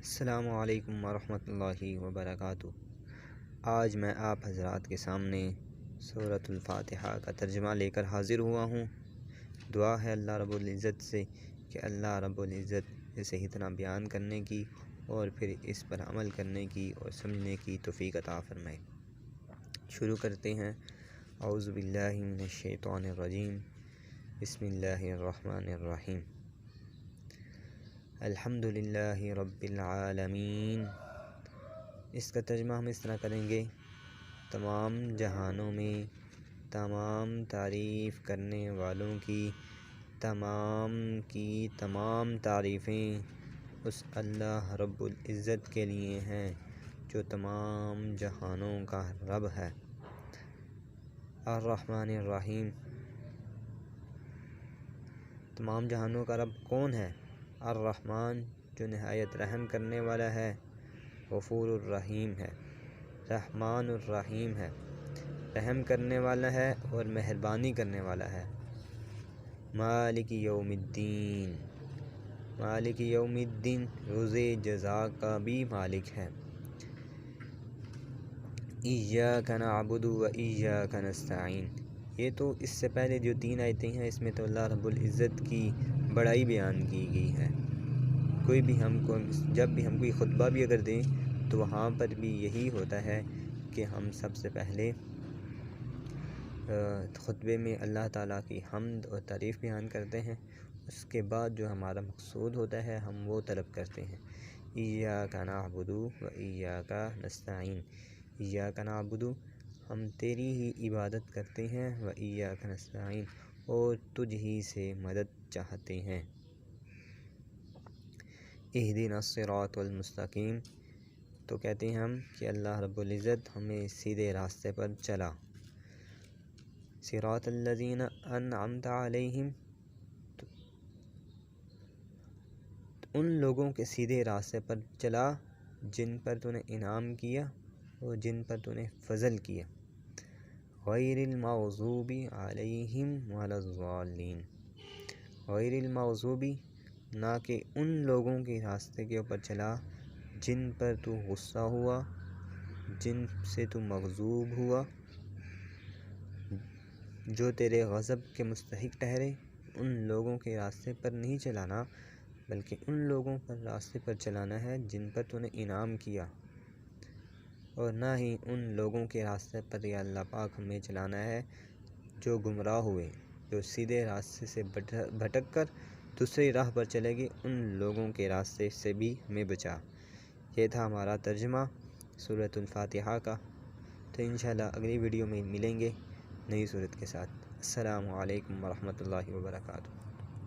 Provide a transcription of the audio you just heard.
السلام علیکم ورحمۃ اللہ وبرکاتہ۔ آج میں آپ حضرات کے سامنے سورۃ الفاتحہ کا ترجمہ لے کر حاضر ہوا ہوں۔ دعا ہے اللہ رب العزت سے کہ اللہ رب العزت اسے صحیح طرح بیان کرنے کی اور پھر اس پر عمل کرنے کی اور سمجھنے کی توفیق عطا فرمائے۔ شروع کرتے ہیں۔ اعوذ باللہ من الشیطان الرجیم، بسم اللہ الرحمن الرحیم۔ الحمد للہ رب العالمین۔ اس کا ترجمہ ہم اس طرح کریں گے: تمام جہانوں میں تمام تعریف کرنے والوں کی تمام تعریفیں اس اللہ رب العزت کے لیے ہیں جو تمام جہانوں کا رب ہے۔ الرحمن الرحیم۔ تمام جہانوں کا رب کون ہے؟ الرحمن، جو نہایت رحم کرنے والا ہے، غفور الرحیم ہے، رحمان الرحیم ہے، رحم کرنے والا ہے اور مہربانی کرنے والا ہے۔ مالک یوم الدین، مالک یوم الدین، روز جزا کا بھی مالک ہے۔ ایاک نعبد و ایاک نستعین۔ یہ تو اس سے پہلے جو 3 آیتیں ہیں اس میں تو اللہ رب العزت کی بڑائی بیان کی گئی ہے۔ جب بھی ہم کوئی خطبہ بھی اگر دیں تو وہاں پر بھی یہی ہوتا ہے کہ ہم سب سے پہلے خطبے میں اللہ تعالیٰ کی حمد اور تعریف بیان کرتے ہیں، اس کے بعد جو ہمارا مقصود ہوتا ہے ہم وہ طلب کرتے ہیں۔ ایاک نعبد و ایاک نستعین، ایاک نعبد، ہم تیری ہی عبادت کرتے ہیں، و ایاک نستعین، اور تجھ ہی سے مدد چاہتے ہیں۔ اہدنا الصراط المستقیم، تو کہتے ہیں ہم کہ اللہ رب العزت ہمیں سیدھے راستے پر چلا۔ صراط الذین انعمت علیہم، ان لوگوں کے سیدھے راستے پر چلا جن پر تو نے انعام کیا اور جن پر تو نے فضل کیا۔ غیر المغضوب علیہم ولا الضالین، غیر المغضوب، نہ کہ ان لوگوں کے راستے کے اوپر چلا جن پر تو غصہ ہوا، جن سے تو مغضوب ہوا، جو تیرے غضب کے مستحق ٹھہرے، ان لوگوں کے راستے پر نہیں چلانا، بلکہ ان لوگوں پر راستے پر چلانا ہے جن پر تو نے انعام کیا، اور نہ ہی ان لوگوں کے راستے پر یا اللہ پاک ہمیں چلانا ہے جو گمراہ ہوئے، جو سیدھے راستے سے بھٹک کر دوسری راہ پر چلے گئے، ان لوگوں کے راستے سے بھی ہمیں بچا۔ یہ تھا ہمارا ترجمہ سورۃ الفاتحہ کا۔ تو انشاءاللہ اگلی ویڈیو میں ملیں گے نئی صورت کے ساتھ۔ السلام علیکم ورحمۃ اللہ وبرکاتہ۔